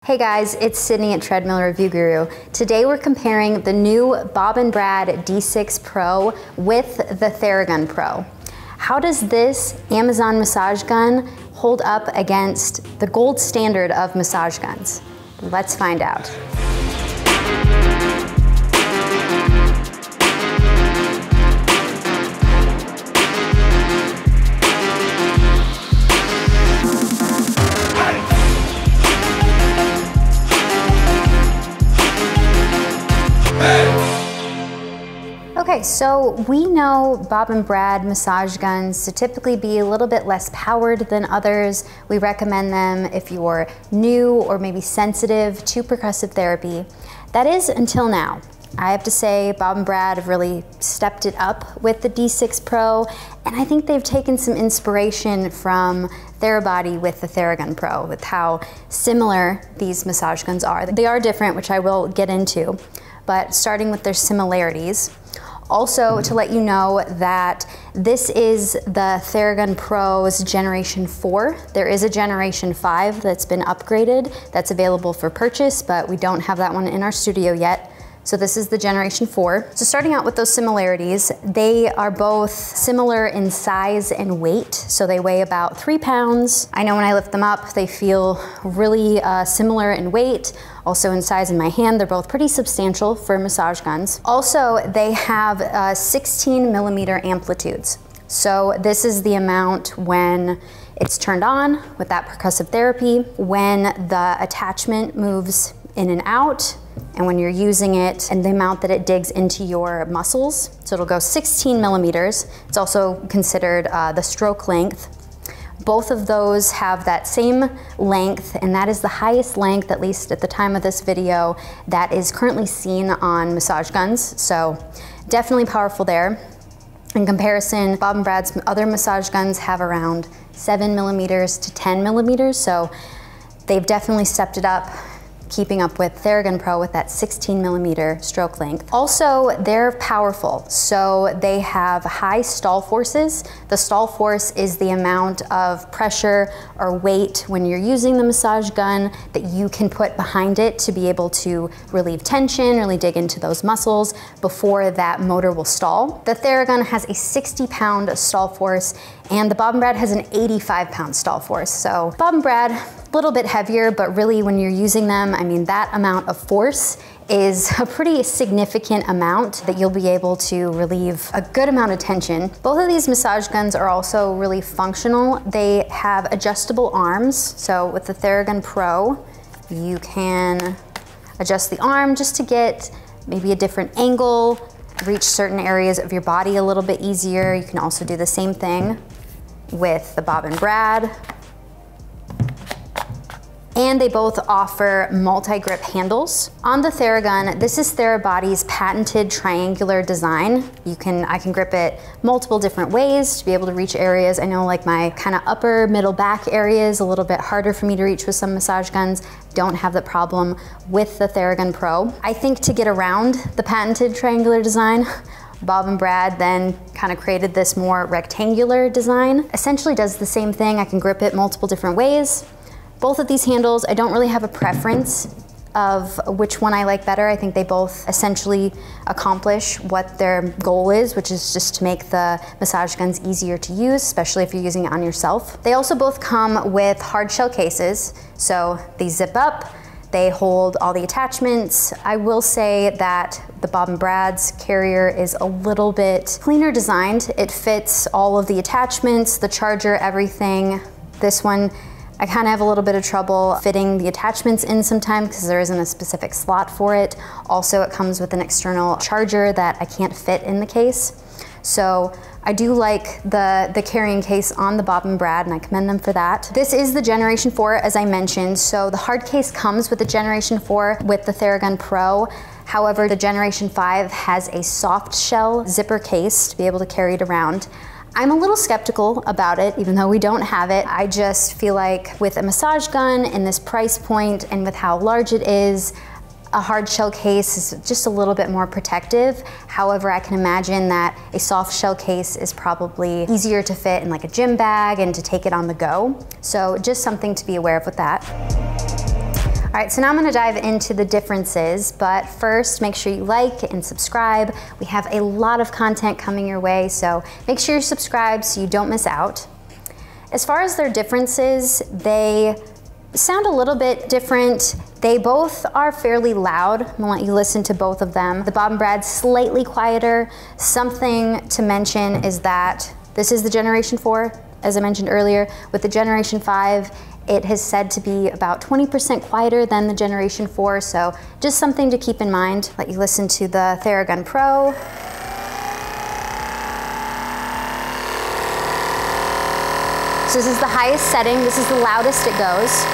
Hey guys, it's Sydney at Treadmill Review Guru. Today we're comparing the new Bob & Brad D6 Pro with the Theragun Pro. How does this Amazon massage gun hold up against the gold standard of massage guns? Let's find out. Okay, so we know Bob & Brad massage guns to typically be a little bit less powered than others. We recommend them if you're new or maybe sensitive to percussive therapy. That is until now. I have to say Bob & Brad have really stepped it up with the D6 Pro, and I think they've taken some inspiration from Therabody with the Theragun Pro, with how similar these massage guns are. They are different, which I will get into, but starting with their similarities. Also, to let you know that this is the Theragun Pro's Generation 4. There is a Generation 5 that's been upgraded that's available for purchase, but we don't have that one in our studio yet. So this is the Generation 4. So starting out with those similarities, they are both similar in size and weight. So they weigh about 3 pounds. I know when I lift them up, they feel really similar in weight. Also in size in my hand, they're both pretty substantial for massage guns. Also, they have 16 millimeter amplitudes. So this is the amount when it's turned on with that percussive therapy, when the attachment moves in and out, and when you're using it, and the amount that it digs into your muscles. So it'll go 16 millimeters. It's also considered the stroke length. Both of those have that same length, and that is the highest length, at least at the time of this video, that is currently seen on massage guns. So definitely powerful there. In comparison, Bob & Brad's other massage guns have around 7 millimeters to 10 millimeters. So they've definitely stepped it up, keeping up with Theragun Pro with that 16 millimeter stroke length. Also, they're powerful. So they have high stall forces. The stall force is the amount of pressure or weight when you're using the massage gun that you can put behind it to be able to relieve tension, really dig into those muscles before that motor will stall. The Theragun has a 60-pound stall force, and the Bob & Brad has an 85-pound stall force. So Bob & Brad, a little bit heavier, but really when you're using them, I mean, that amount of force is a pretty significant amount that you'll be able to relieve a good amount of tension. Both of these massage guns are also really functional. They have adjustable arms. So with the Theragun Pro, you can adjust the arm just to get maybe a different angle, reach certain areas of your body a little bit easier. You can also do the same thing with the Bob & Brad. And they both offer multi-grip handles. On the Theragun, this is Therabody's patented triangular design. I can grip it multiple different ways to be able to reach areas. I know like my kind of upper middle back area is a little bit harder for me to reach with some massage guns. Don't have the problem with the Theragun Pro. I think to get around the patented triangular design, Bob & Brad then kind of created this more rectangular design. Essentially does the same thing. I can grip it multiple different ways. Both of these handles, I don't really have a preference of which one I like better. I think they both essentially accomplish what their goal is, which is just to make the massage guns easier to use, especially if you're using it on yourself. They also both come with hard shell cases. So they zip up, they hold all the attachments. I will say that the Bob & Brad's carrier is a little bit cleaner designed. It fits all of the attachments, the charger, everything. This one, I kind of have a little bit of trouble fitting the attachments in sometimes because there isn't a specific slot for it. Also, it comes with an external charger that I can't fit in the case. So I do like the carrying case on the Bob & Brad, and I commend them for that. This is the Generation 4, as I mentioned. So the hard case comes with the Generation 4 with the Theragun Pro. However, the Generation 5 has a soft shell zipper case to be able to carry it around. I'm a little skeptical about it, even though we don't have it. I just feel like with a massage gun in this price point and with how large it is, a hard shell case is just a little bit more protective. However, I can imagine that a soft shell case is probably easier to fit in like a gym bag and to take it on the go. So just something to be aware of with that. All right, so now I'm gonna dive into the differences, but first make sure you like and subscribe. We have a lot of content coming your way, so make sure you're subscribed so you don't miss out. As far as their differences, they sound a little bit different. They both are fairly loud. I'm gonna let you listen to both of them. The Bob & Brad's slightly quieter. Something to mention is that this is the Generation 4, as I mentioned earlier. With the Generation 5, it is said to be about 20% quieter than the Generation 4, so just something to keep in mind. Let you listen to the Theragun Pro. So this is the highest setting. This is the loudest it goes.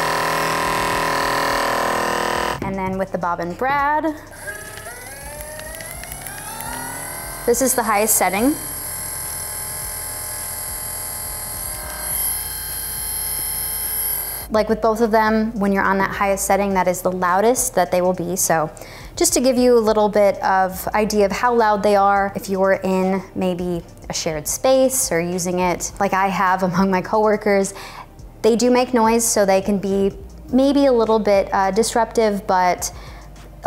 And then with the Bob & Brad, this is the highest setting. Like with both of them, when you're on that highest setting, that is the loudest that they will be. So just to give you a little bit of idea of how loud they are, if you're in maybe a shared space or using it like I have among my coworkers, they do make noise, so they can be maybe a little bit disruptive, but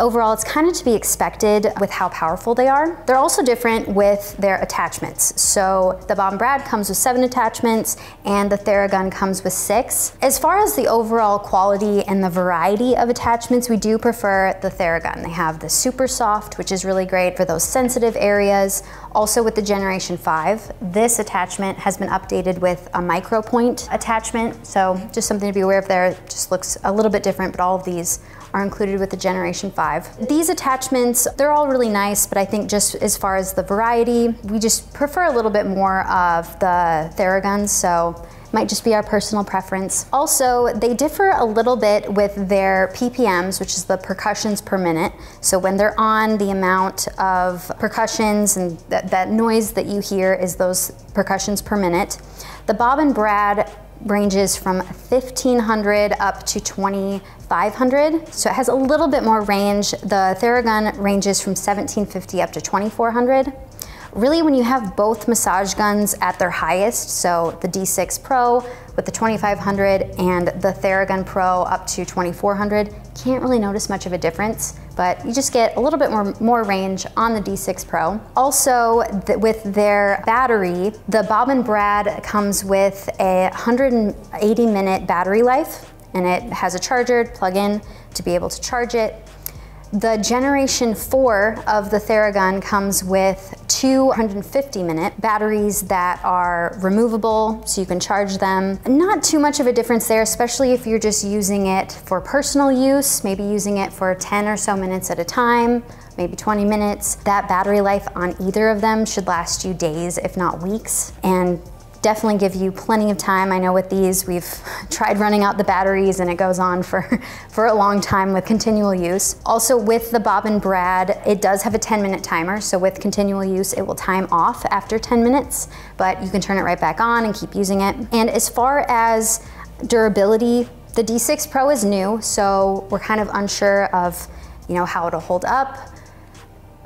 overall, it's kind of to be expected with how powerful they are. They're also different with their attachments. So the Bob & Brad comes with 7 attachments and the Theragun comes with 6. As far as the overall quality and the variety of attachments, we do prefer the Theragun. They have the super soft, which is really great for those sensitive areas. Also with the Generation 5, this attachment has been updated with a micro point attachment. So just something to be aware of there. It just looks a little bit different, but all of these are included with the Generation 5. These attachments, they're all really nice, but I think just as far as the variety, we just prefer a little bit more of the Theraguns, so might just be our personal preference. Also, they differ a little bit with their PPMs, which is the percussions per minute. So when they're on, the amount of percussions and that noise that you hear is those percussions per minute. The Bob & Brad ranges from 1,500 up to 2,500. So it has a little bit more range. The Theragun ranges from 1,750 up to 2,400. Really, when you have both massage guns at their highest, so the D6 Pro with the 2,500 and the Theragun Pro up to 2,400, can't really notice much of a difference, but you just get a little bit more range on the D6 Pro. Also, with their battery, the Bob & Brad comes with a 180-minute battery life, and it has a charger plug-in to be able to charge it. The Generation 4 of the Theragun comes with 250-minute batteries that are removable, so you can charge them. Not too much of a difference there, especially if you're just using it for personal use, maybe using it for 10 or so minutes at a time, maybe 20 minutes. That battery life on either of them should last you days, if not weeks, and definitely give you plenty of time. I know with these, we've tried running out the batteries and it goes on for a long time with continual use. Also with the Bob & Brad, it does have a 10-minute timer. So with continual use, it will time off after 10 minutes, but you can turn it right back on and keep using it. And as far as durability, the D6 Pro is new, so we're kind of unsure of, how it'll hold up.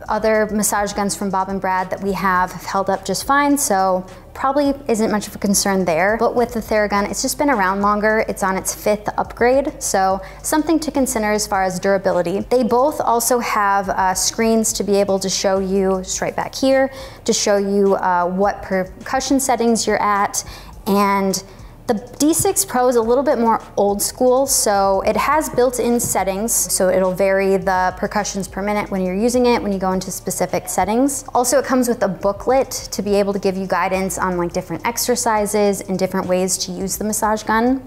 Other massage guns from Bob & Brad that we have held up just fine, so probably isn't much of a concern there. But with the Theragun, it's just been around longer. It's on its 5th upgrade, so something to consider as far as durability. They both also have screens to be able to show you, just right back here, to show you what percussion settings you're at. And the D6 Pro is a little bit more old school, so it has built-in settings, so it'll vary the percussions per minute when you're using it, when you go into specific settings. Also, it comes with a booklet to be able to give you guidance on like different exercises and different ways to use the massage gun.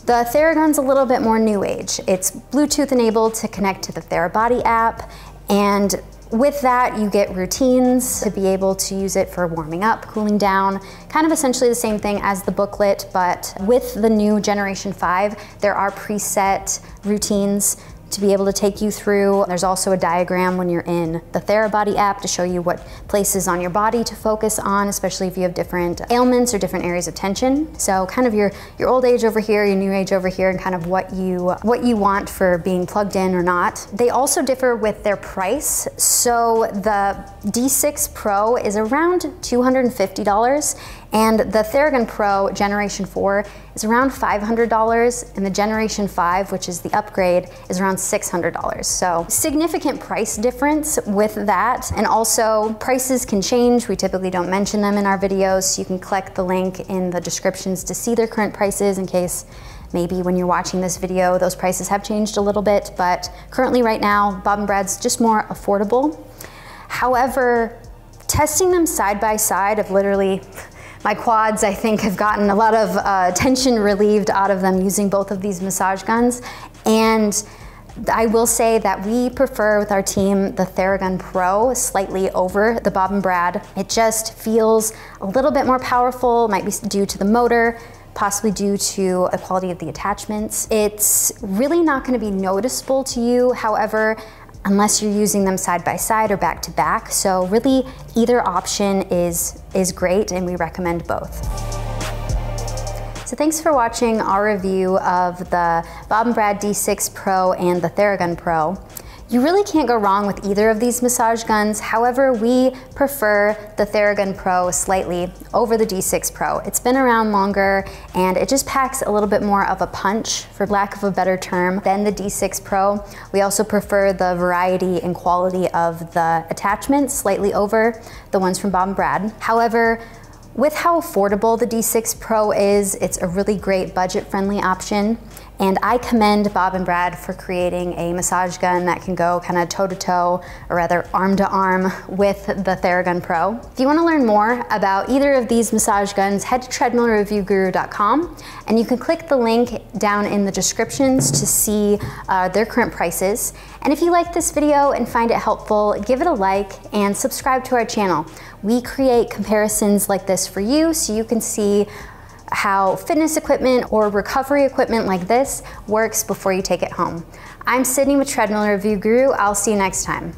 The Theragun's a little bit more new age. It's Bluetooth enabled to connect to the Therabody app, and with that, you get routines to be able to use it for warming up, cooling down, kind of essentially the same thing as the booklet, but with the new Generation 5, there are preset routines to be able to take you through. There's also a diagram when you're in the Therabody app to show you what places on your body to focus on, especially if you have different ailments or different areas of tension. So kind of your old age over here, your new age over here, and kind of what you want for being plugged in or not. They also differ with their price. So the D6 Pro is around $250, And the Theragun Pro Generation 4 is around $500, and the Generation 5, which is the upgrade, is around $600. So significant price difference with that. And also prices can change. We typically don't mention them in our videos, so you can click the link in the descriptions to see their current prices in case maybe when you're watching this video, those prices have changed a little bit, but currently right now, Bob & Brad's just more affordable. However, testing them side by side of literally, my quads, I think, have gotten a lot of tension relieved out of them using both of these massage guns. And I will say that we prefer with our team the Theragun Pro slightly over the Bob & Brad. It just feels a little bit more powerful, might be due to the motor, possibly due to the quality of the attachments. It's really not going to be noticeable to you, however, unless you're using them side by side or back to back. So really either option is great, and we recommend both. So thanks for watching our review of the Bob & Brad D6 Pro and the Theragun Pro. You really can't go wrong with either of these massage guns. However, we prefer the Theragun Pro slightly over the D6 Pro. It's been around longer and it just packs a little bit more of a punch, for lack of a better term, than the D6 Pro. We also prefer the variety and quality of the attachments slightly over the ones from Bob & Brad. However, with how affordable the D6 Pro is, it's a really great budget-friendly option. And I commend Bob & Brad for creating a massage gun that can go kind of toe-to-toe, or rather arm-to-arm, with the Theragun Pro. If you want to learn more about either of these massage guns, head to treadmillreviewguru.com, and you can click the link down in the descriptions to see their current prices. And if you like this video and find it helpful, give it a like and subscribe to our channel. We create comparisons like this for you so you can see how fitness equipment or recovery equipment like this works before you take it home. I'm Sydney with Treadmill Review Guru. I'll see you next time.